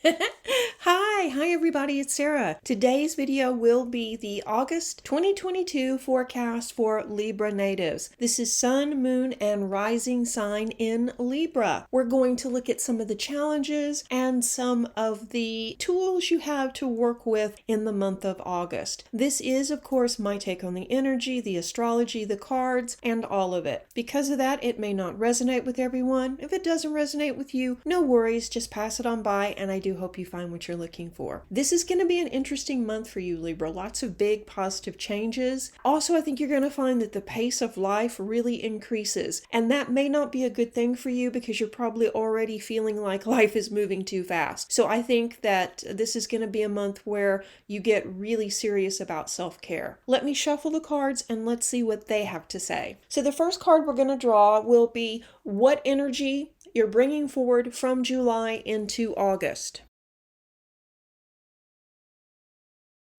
Hi everybody, it's Sarah. Today's video will be the August 2022 forecast for Libra natives. This is Sun, Moon, and Rising sign in Libra. We're going to look at some of the challenges and some of the tools you have to work with in the month of August. This is, of course, my take on the energy, the astrology, the cards, and all of it. Because of that, it may not resonate with everyone. If it doesn't resonate with you, no worries, just pass it on by, and I do hope you find what you're looking for. This is going to be an interesting month for you, Libra. Lots of big positive changes. Also, I think you're going to find that the pace of life really increases, and that may not be a good thing for you because you're probably already feeling like life is moving too fast. So I think that this is going to be a month where you get really serious about self-care. Let me shuffle the cards and let's see what they have to say. So the first card we're going to draw will be what energy you're bringing forward from July into August.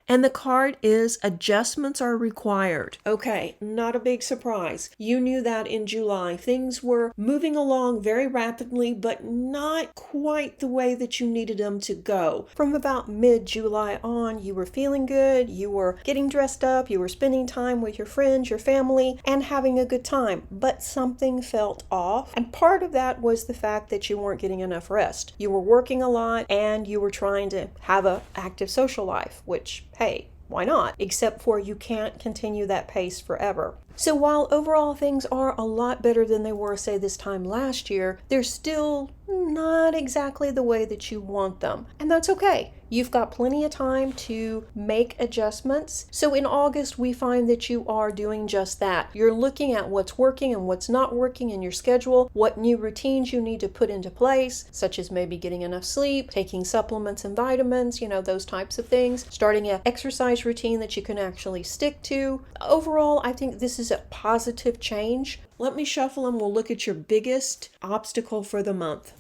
And the card is adjustments are required. Okay, not a big surprise. You knew that in July. Things were moving along very rapidly, but not quite the way that you needed them to go. From about mid-July on, you were feeling good, you were getting dressed up, you were spending time with your friends, your family, and having a good time. But something felt off, and part of that was the fact that you weren't getting enough rest. You were working a lot, and you were trying to have an active social life, which, hey, why not? Except for you can't continue that pace forever. So while overall things are a lot better than they were, say, this time last year, they're still not exactly the way that you want them. And that's okay. You've got plenty of time to make adjustments. So in August, we find that you are doing just that. You're looking at what's working and what's not working in your schedule, what new routines you need to put into place, such as maybe getting enough sleep, taking supplements and vitamins, those types of things, starting an exercise routine that you can actually stick to. Overall, I think this is a positive change. Let me shuffle and we'll look at your biggest obstacle for the month.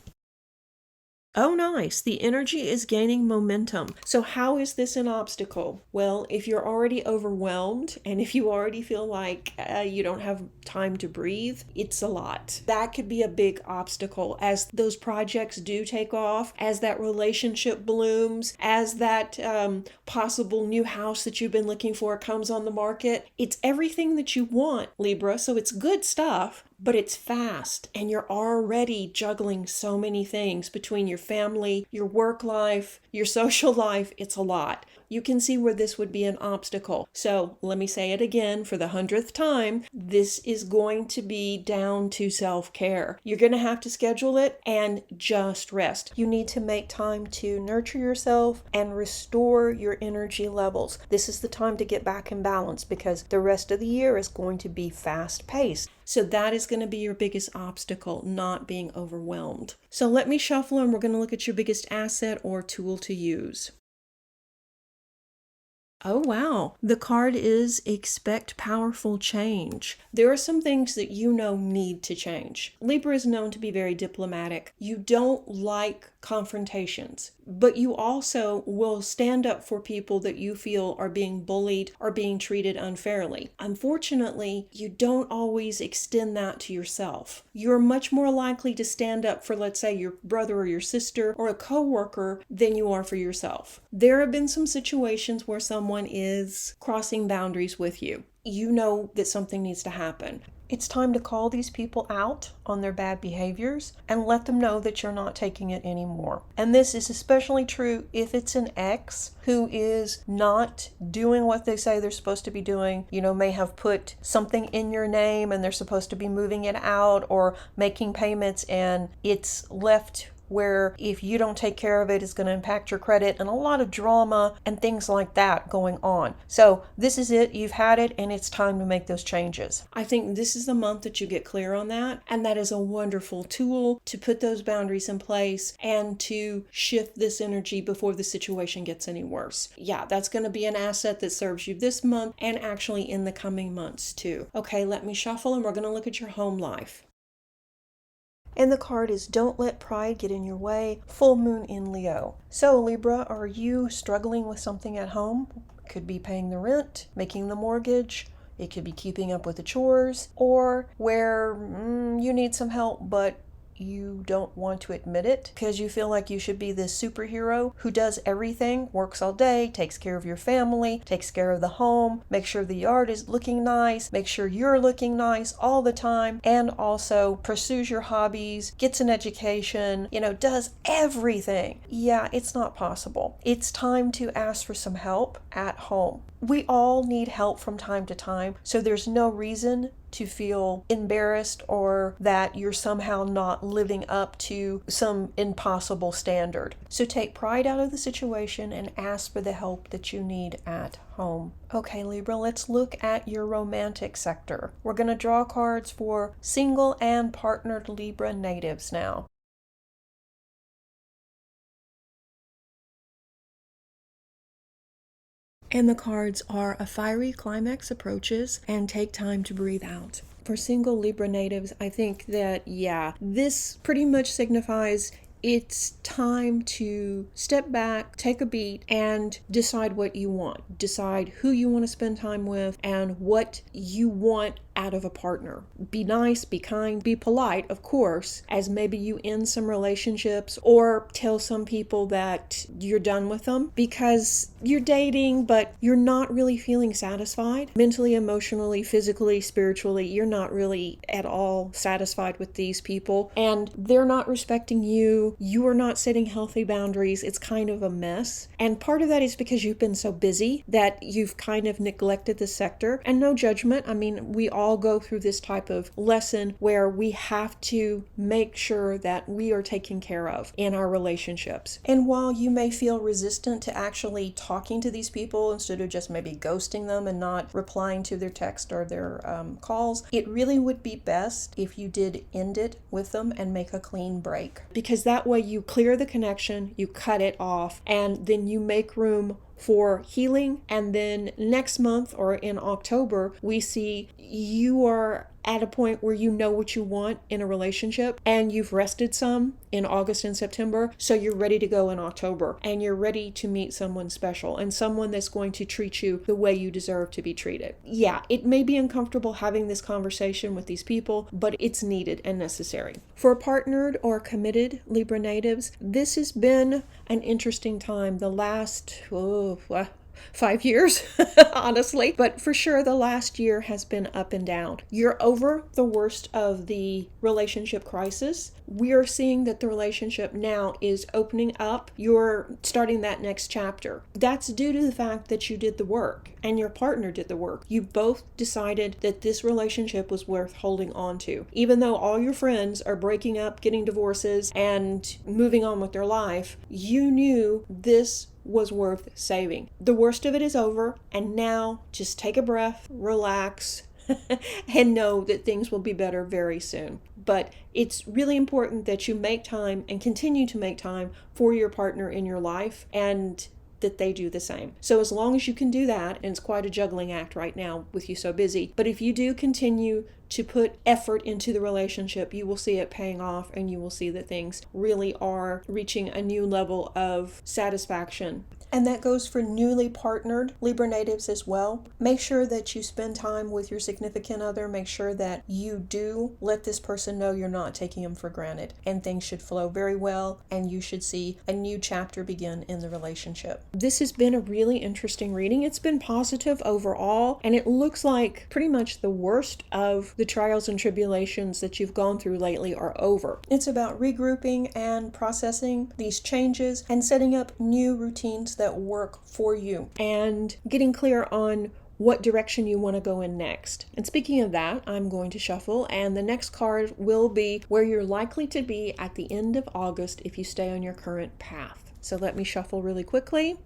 Oh, nice. The energy is gaining momentum. So how is this an obstacle? Well, if you're already overwhelmed and if you already feel like you don't have time to breathe, it's a lot. That could be a big obstacle as those projects do take off, as that relationship blooms, as that possible new house that you've been looking for comes on the market. It's everything that you want, Libra, so it's good stuff. But it's fast and you're already juggling so many things between your family, your work life, your social life. It's a lot. You can see where this would be an obstacle. So let me say it again for the 100th time. This is going to be down to self-care. You're going to have to schedule it and just rest. You need to make time to nurture yourself and restore your energy levels. This is the time to get back in balance because the rest of the year is going to be fast-paced. So that is going to be your biggest obstacle, not being overwhelmed. So let me shuffle and we're going to look at your biggest asset or tool to use. Oh, wow. The card is expect powerful change. There are some things that need to change. Libra is known to be very diplomatic. You don't like confrontations, but you also will stand up for people that you feel are being bullied or being treated unfairly. Unfortunately, you don't always extend that to yourself. You're much more likely to stand up for, let's say, your brother or your sister or a coworker than you are for yourself. There have been some situations where someone is crossing boundaries with you. You know that something needs to happen. It's time to call these people out on their bad behaviors and let them know that you're not taking it anymore. And this is especially true if it's an ex who is not doing what they say they're supposed to be doing, may have put something in your name and they're supposed to be moving it out or making payments and it's left where if you don't take care of it, it's going to impact your credit and a lot of drama and things like that going on. So this is it. You've had it and it's time to make those changes. I think this is the month that you get clear on that. And that is a wonderful tool to put those boundaries in place and to shift this energy before the situation gets any worse. Yeah, that's going to be an asset that serves you this month and actually in the coming months too. Okay, let me shuffle and we're going to look at your home life. And the card is Don't Let Pride Get in Your Way, full moon in Leo. So Libra, are you struggling with something at home? Could be paying the rent, making the mortgage. It could be keeping up with the chores, or where you need some help, but you don't want to admit it because you feel like you should be this superhero who does everything, works all day, takes care of your family, takes care of the home, makes sure the yard is looking nice, makes sure you're looking nice all the time, and also pursues your hobbies, gets an education, does everything. Yeah, it's not possible. It's time to ask for some help at home. We all need help from time to time, so there's no reason to feel embarrassed or that you're somehow not living up to some impossible standard. So take pride out of the situation and ask for the help that you need at home. Okay, Libra, let's look at your romantic sector. We're going to draw cards for single and partnered Libra natives now. And the cards are a fiery climax approaches and take time to breathe out. For single Libra natives, I think that, this pretty much signifies it's time to step back, take a beat, and decide what you want. Decide who you want to spend time with and what you want out of a partner. Be nice, be kind, be polite, of course, as maybe you end some relationships or tell some people that you're done with them because you're dating, but you're not really feeling satisfied. Mentally, emotionally, physically, spiritually, you're not really at all satisfied with these people, and they're not respecting you. You are not setting healthy boundaries. It's kind of a mess. And part of that is because you've been so busy that you've kind of neglected the sector. And no judgment. I mean, we all go through this type of lesson where we have to make sure that we are taken care of in our relationships. And while you may feel resistant to actually talking to these people instead of just maybe ghosting them and not replying to their text or their calls, it really would be best if you did end it with them and make a clean break. Because that way you clear the connection, you cut it off, and then you make room for healing. And then next month or in October, we see you are at a point where you know what you want in a relationship and you've rested some in August and September, so you're ready to go in October and you're ready to meet someone special and someone that's going to treat you the way you deserve to be treated. Yeah, it may be uncomfortable having this conversation with these people, but it's needed and necessary. For partnered or committed Libra natives, this has been an interesting time. The last 5 years, honestly, but for sure the last year has been up and down. You're over the worst of the relationship crisis. We are seeing that the relationship now is opening up. You're starting that next chapter. That's due to the fact that you did the work and your partner did the work. You both decided that this relationship was worth holding on to. Even though all your friends are breaking up, getting divorces, and moving on with their life, you knew this was worth saving. The worst of it is over, and now just take a breath, relax, and know that things will be better very soon. But it's really important that you make time and continue to make time for your partner in your life, and that they do the same. So as long as you can do that, and it's quite a juggling act right now with you so busy, but if you do continue to put effort into the relationship, you will see it paying off and you will see that things really are reaching a new level of satisfaction. And that goes for newly partnered Libra natives as well. Make sure that you spend time with your significant other. Make sure that you do let this person know you're not taking them for granted. And things should flow very well, and you should see a new chapter begin in the relationship. This has been a really interesting reading. It's been positive overall, and it looks like pretty much the worst of the trials and tribulations that you've gone through lately are over. It's about regrouping and processing these changes and setting up new routines that work for you and getting clear on what direction you want to go in next. And speaking of that, I'm going to shuffle, and the next card will be where you're likely to be at the end of August if you stay on your current path. So let me shuffle really quickly.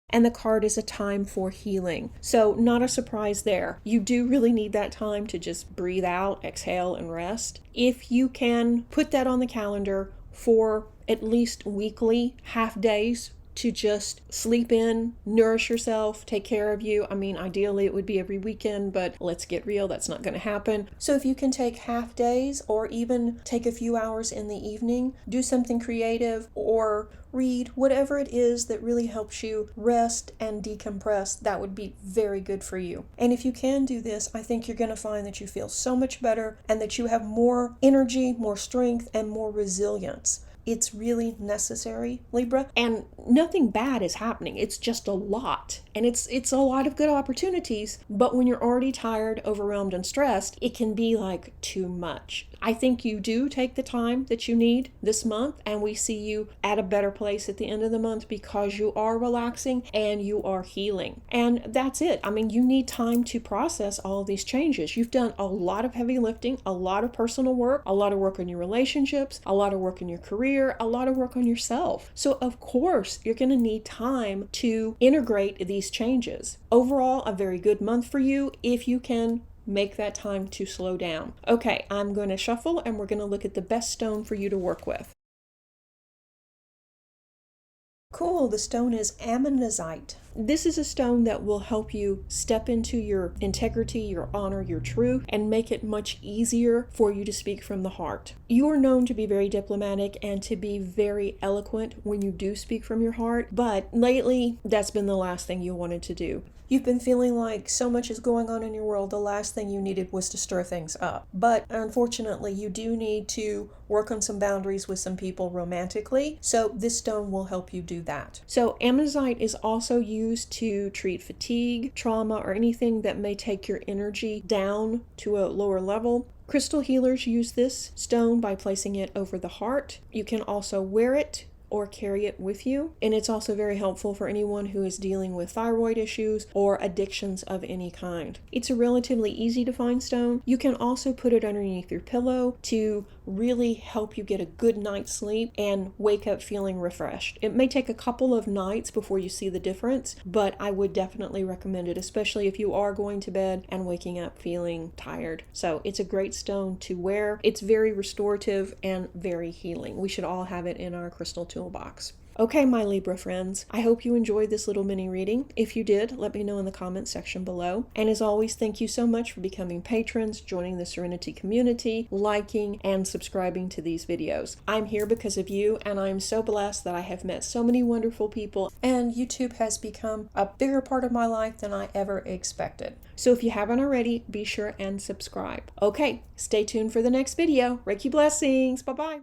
And the card is a time for healing. So not a surprise there. You do really need that time to just breathe out, exhale, and rest. If you can put that on the calendar for at least weekly half days to just sleep in, nourish yourself, take care of you. I mean, ideally it would be every weekend, but let's get real, that's not going to happen. So if you can take half days or even take a few hours in the evening, do something creative or read, whatever it is that really helps you rest and decompress, that would be very good for you. And if you can do this, I think you're going to find that you feel so much better and that you have more energy, more strength, and more resilience. It's really necessary, Libra, and nothing bad is happening. It's just a lot, and it's a lot of good opportunities, but when you're already tired, overwhelmed, and stressed, it can be like too much. I think you do take the time that you need this month, and we see you at a better place at the end of the month because you are relaxing and you are healing. And that's it. I mean, you need time to process all of these changes. You've done a lot of heavy lifting, a lot of personal work, a lot of work on your relationships, a lot of work in your career, a lot of work on yourself. So of course, you're going to need time to integrate these changes. Overall, a very good month for you if you can make that time to slow down. Okay, I'm going to shuffle and we're going to look at the best stone for you to work with. Cool, the stone is ammonite. This is a stone that will help you step into your integrity, your honor, your truth, and make it much easier for you to speak from the heart. You are known to be very diplomatic and to be very eloquent when you do speak from your heart, but lately that's been the last thing you wanted to do. You've been feeling like so much is going on in your world, the last thing you needed was to stir things up. But unfortunately, you do need to work on some boundaries with some people romantically, so this stone will help you do that. So ammonite is also used to treat fatigue, trauma, or anything that may take your energy down to a lower level. Crystal healers use this stone by placing it over the heart. You can also wear it or carry it with you. And it's also very helpful for anyone who is dealing with thyroid issues or addictions of any kind. It's a relatively easy to find stone. You can also put it underneath your pillow to really help you get a good night's sleep and wake up feeling refreshed. It may take a couple of nights before you see the difference, but I would definitely recommend it, especially if you are going to bed and waking up feeling tired. So it's a great stone to wear. It's very restorative and very healing. We should all have it in our crystal toolbox. Okay, my Libra friends, I hope you enjoyed this little mini reading. If you did, let me know in the comments section below. And as always, thank you so much for becoming patrons, joining the Serenity community, liking, and subscribing to these videos. I'm here because of you, and I'm so blessed that I have met so many wonderful people, and YouTube has become a bigger part of my life than I ever expected. So if you haven't already, be sure and subscribe. Okay, stay tuned for the next video. Reiki blessings. Bye-bye.